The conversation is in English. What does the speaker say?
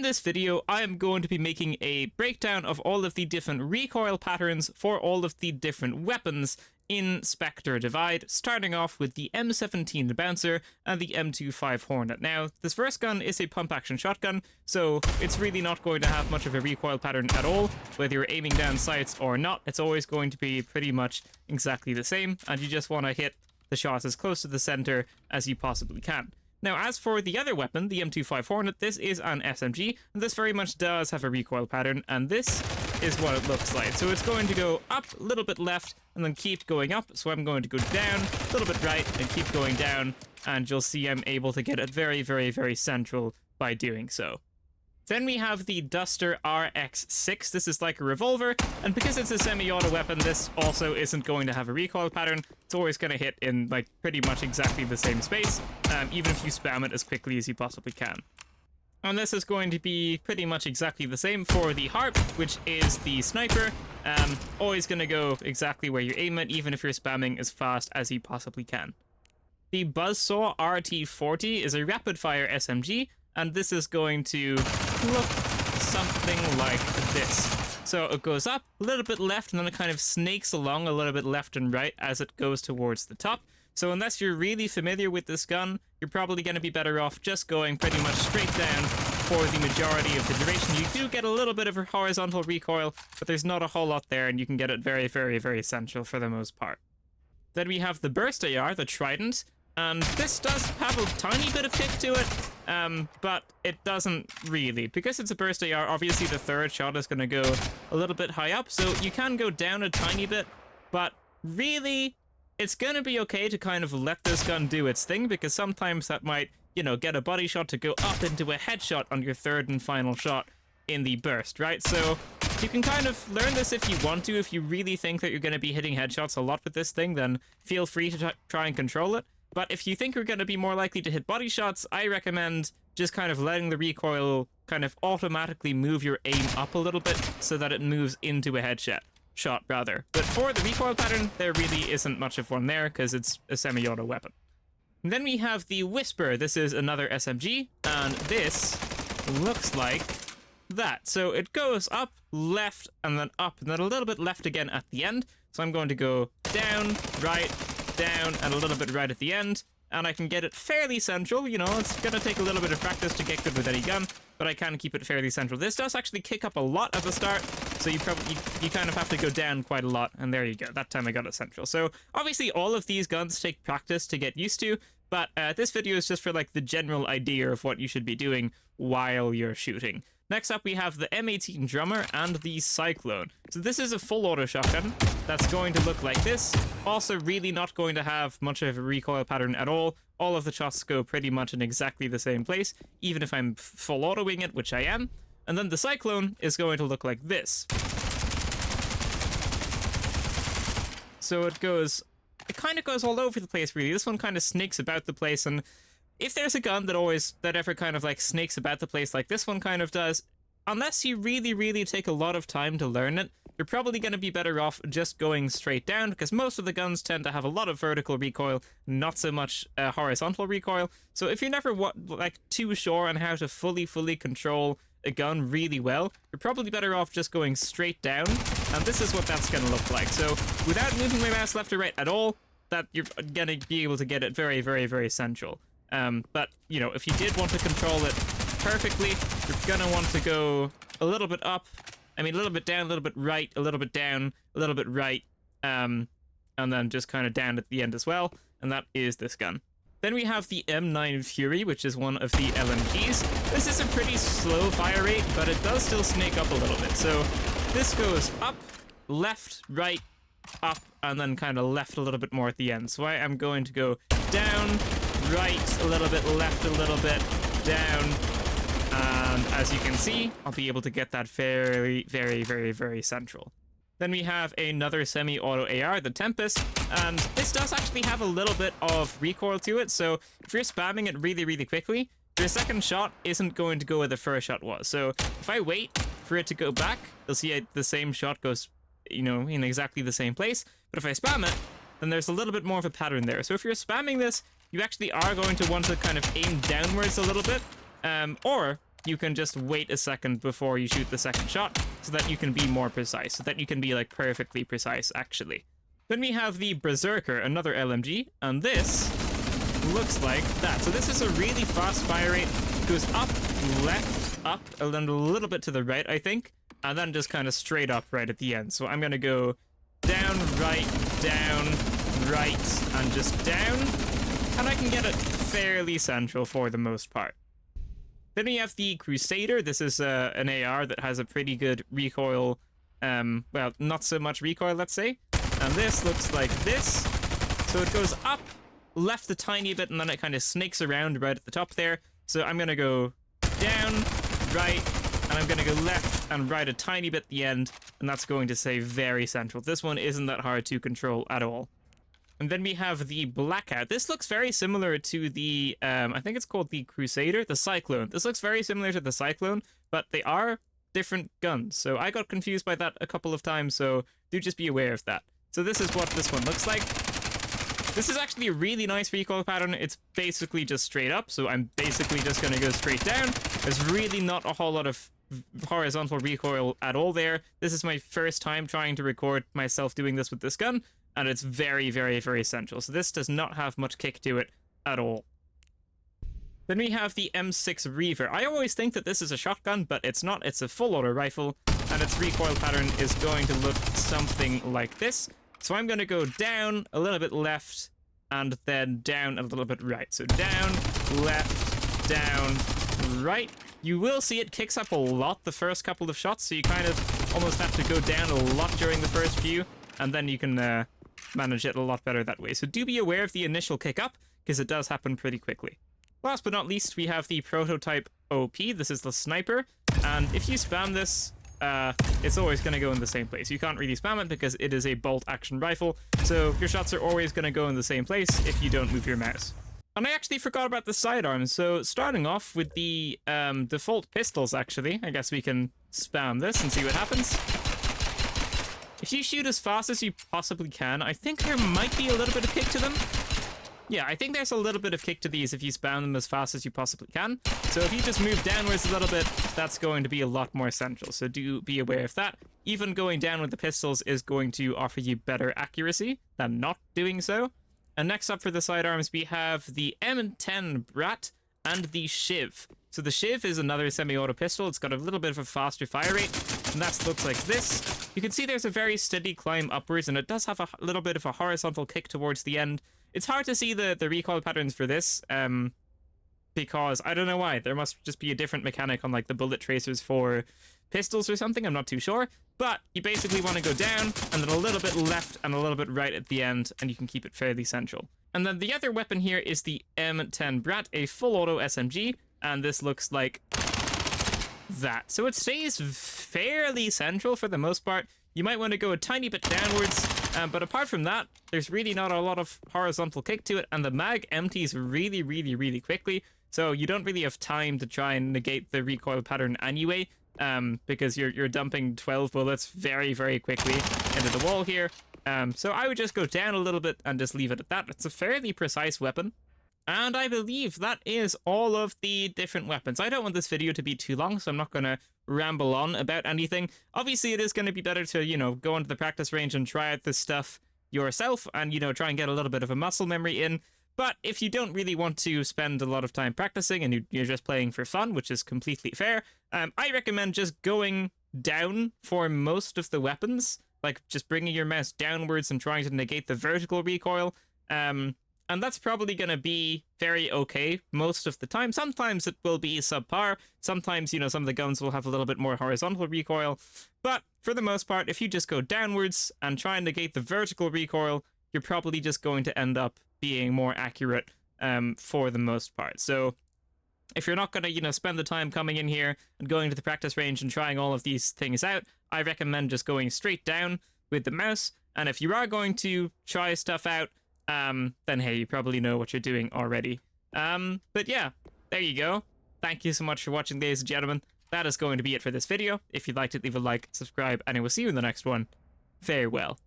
In this video, I am going to be making a breakdown of all of the different recoil patterns for all of the different weapons in Spectre Divide, starting off with the M17 Bouncer and the M25 Hornet. Now, this first gun is a pump-action shotgun, so it's really not going to have much of a recoil pattern at all. Whether you're aiming down sights or not, it's always going to be pretty much exactly the same, and you just want to hit the shots as close to the center as you possibly can. Now, as for the other weapon, the M25 Hornet, this is an SMG, and this very much does have a recoil pattern, and this is what it looks like. So it's going to go up, a little bit left, and then keep going up. So I'm going to go down, a little bit right, and keep going down, and you'll see I'm able to get it very, very, very central by doing so. Then we have the Duster RX6. This is like a revolver, and because it's a semi-auto weapon, this also isn't going to have a recoil pattern. It's always going to hit in like pretty much exactly the same space, even if you spam it as quickly as you possibly can. And this is going to be pretty much exactly the same for the Harp, which is the sniper. Always going to go exactly where you aim it, even if you're spamming as fast as you possibly can. The Buzzsaw RT40 is a rapid-fire SMG, and this is going to look something like this. So it goes up, a little bit left, and then it kind of snakes along a little bit left and right as it goes towards the top. So unless you're really familiar with this gun, you're probably going to be better off just going pretty much straight down for the majority of the duration. You do get a little bit of a horizontal recoil, but there's not a whole lot there, and you can get it very, very, very central for the most part. Then we have the Burst AR, the Trident, and this does have a tiny bit of kick to it, but it doesn't really. Because it's a Burst AR, obviously the third shot is going to go a little bit high up, so you can go down a tiny bit, but really, it's going to be okay to kind of let this gun do its thing, because sometimes that might, you know, get a body shot to go up into a headshot on your third and final shot in the burst, right? So you can kind of learn this if you want to. If you really think that you're going to be hitting headshots a lot with this thing, then feel free to try and control it. But if you think you're going to be more likely to hit body shots, I recommend just kind of letting the recoil kind of automatically move your aim up a little bit so that it moves into a headshot. But for the recoil pattern, there really isn't much of one there because it's a semi-auto weapon. And then we have the Whisper. This is another SMG, and this looks like that. So it goes up, left, and then up, and then a little bit left again at the end. So I'm going to go down, right, down, and a little bit right at the end, and I can get it fairly central. You know, it's gonna take a little bit of practice to get good with any gun, but I can keep it fairly central. This does actually kick up a lot at the start, so you kind of have to go down quite a lot, and there you go. That time I got it central. So obviously all of these guns take practice to get used to, but this video is just for like the general idea of what you should be doing while you're shooting. Next up, we have the M18 Drummer and the Cyclone. So this is a full auto shotgun that's going to look like this. Also really not going to have much of a recoil pattern at all. All of the shots go pretty much in exactly the same place, even if I'm full autoing it, which I am. And then the Cyclone is going to look like this. So it kind of goes all over the place, really. This one kind of snakes about the place, and if there's a gun that ever kind of like snakes about the place like this one kind of does, unless you really, really take a lot of time to learn it, you're probably going to be better off just going straight down, because most of the guns tend to have a lot of vertical recoil, not so much horizontal recoil. So if you're never too sure on how to fully control a gun really well, you're probably better off just going straight down, and this is what that's going to look like. So without moving my mouse left or right at all, that you're going to be able to get it very, very, very central. But, you know, if you did want to control it perfectly, you're going to want to go a little bit up, a little bit down, a little bit right, a little bit down, a little bit right, and then just kind of down at the end as well, and that is this gun. Then we have the M9 Fury, which is one of the LMGs. This is a pretty slow fire rate, but it does still snake up a little bit. So this goes up, left, right, up, and then kind of left a little bit more at the end. So I am going to go down, right, a little bit, left a little bit, down, and as you can see, I'll be able to get that very, very, very, very central. Then we have another semi-auto AR, the Tempest, and this does actually have a little bit of recoil to it, so if you're spamming it really, really quickly, your second shot isn't going to go where the first shot was. So if I wait for it to go back, you'll see the same shot goes, you know, in exactly the same place, but if I spam it, then there's a little bit more of a pattern there. So if you're spamming this, you actually are going to want to kind of aim downwards a little bit, or you can just wait a second before you shoot the second shot so that you can be more precise, so that you can be like perfectly precise actually. Then we have the Berserker, another LMG, and this looks like that. So this is a really fast fire rate. It goes up, left, up, and then a little bit to the right, I think, and then just kind of straight up right at the end. So I'm gonna go down, right, and just down, and I can get it fairly central for the most part. Then we have the Crusader. This is an AR that has a pretty good recoil, well, not so much recoil, let's say. And this looks like this. So it goes up, left a tiny bit, and then it kind of snakes around right at the top there. So I'm going to go down, right, and I'm going to go left and right a tiny bit at the end, and that's going to stay very central. This one isn't that hard to control at all. And then we have the Blackout. This looks very similar to the, I think it's called the Crusader, the Cyclone. This looks very similar to the Cyclone, but they are different guns. So I got confused by that a couple of times, so do just be aware of that. So this is what this one looks like. This is actually a really nice recoil pattern. It's basically just straight up, so I'm basically just going to go straight down. There's really not a whole lot of horizontal recoil at all there. This is my first time trying to record myself doing this with this gun, and it's very, very, very central. So this does not have much kick to it at all. Then we have the M6 Reaver. I always think that this is a shotgun, but it's not. It's a full auto rifle, and its recoil pattern is going to look something like this. So I'm going to go down, a little bit left, and then down a little bit right. So down, left, down, right. You will see it kicks up a lot the first couple of shots, so you kind of almost have to go down a lot during the first few, and then you can manage it a lot better that way. So do be aware of the initial kick up, because it does happen pretty quickly. Last but not least, we have the Prototype OP. This is the sniper, and if you spam this, it's always going to go in the same place. You can't really spam it because it is a bolt action rifle, so your shots are always going to go in the same place if you don't move your mouse. And I actually forgot about the sidearm, so starting off with the default pistols, actually, I guess we can spam this and see what happens. If you shoot as fast as you possibly can, I think there might be a little bit of kick to them. Yeah, I think there's a little bit of kick to these if you spam them as fast as you possibly can. So if you just move downwards a little bit, that's going to be a lot more central. So do be aware of that. Even going down with the pistols is going to offer you better accuracy than not doing so. And next up for the sidearms, we have the M10 Brat and the Shiv. So the Shiv is another semi-auto pistol. It's got a little bit of a faster fire rate, and that looks like this. You can see there's a very steady climb upwards, and it does have a little bit of a horizontal kick towards the end. It's hard to see the recoil patterns for this, because I don't know why. There must just be a different mechanic on like the bullet tracers for pistols or something. I'm not too sure. But you basically want to go down and then a little bit left and a little bit right at the end, and you can keep it fairly central. And then the other weapon here is the M10 Brat, a full auto SMG, and this looks like that. So it stays fairly central for the most part. You might want to go a tiny bit downwards, but apart from that, there's really not a lot of horizontal kick to it, and the mag empties really, really, really quickly, so you don't really have time to try and negate the recoil pattern anyway, because you're dumping 12 bullets very, very quickly into the wall here. So I would just go down a little bit and just leave it at that. It's a fairly precise weapon. And I believe that is all of the different weapons. I don't want this video to be too long, so I'm not going to ramble on about anything. Obviously, it is going to be better to, you know, go into the practice range and try out this stuff yourself and, you know, try and get a little bit of a muscle memory in. But if you don't really want to spend a lot of time practicing and you're just playing for fun, which is completely fair, I recommend just going down for most of the weapons, like just bringing your mouse downwards and trying to negate the vertical recoil. And that's probably going to be very okay most of the time. Sometimes it will be subpar. Sometimes, you know, some of the guns will have a little bit more horizontal recoil. But for the most part, if you just go downwards and try and negate the vertical recoil, you're probably just going to end up being more accurate for the most part. So if you're not going to, you know, spend the time coming in here and going to the practice range and trying all of these things out, I recommend just going straight down with the mouse. And if you are going to try stuff out, then hey, you probably know what you're doing already. But yeah, there you go. Thank you so much for watching, ladies and gentlemen. That is going to be it for this video. If you liked it, leave a like, subscribe, and I will see you in the next one. Farewell.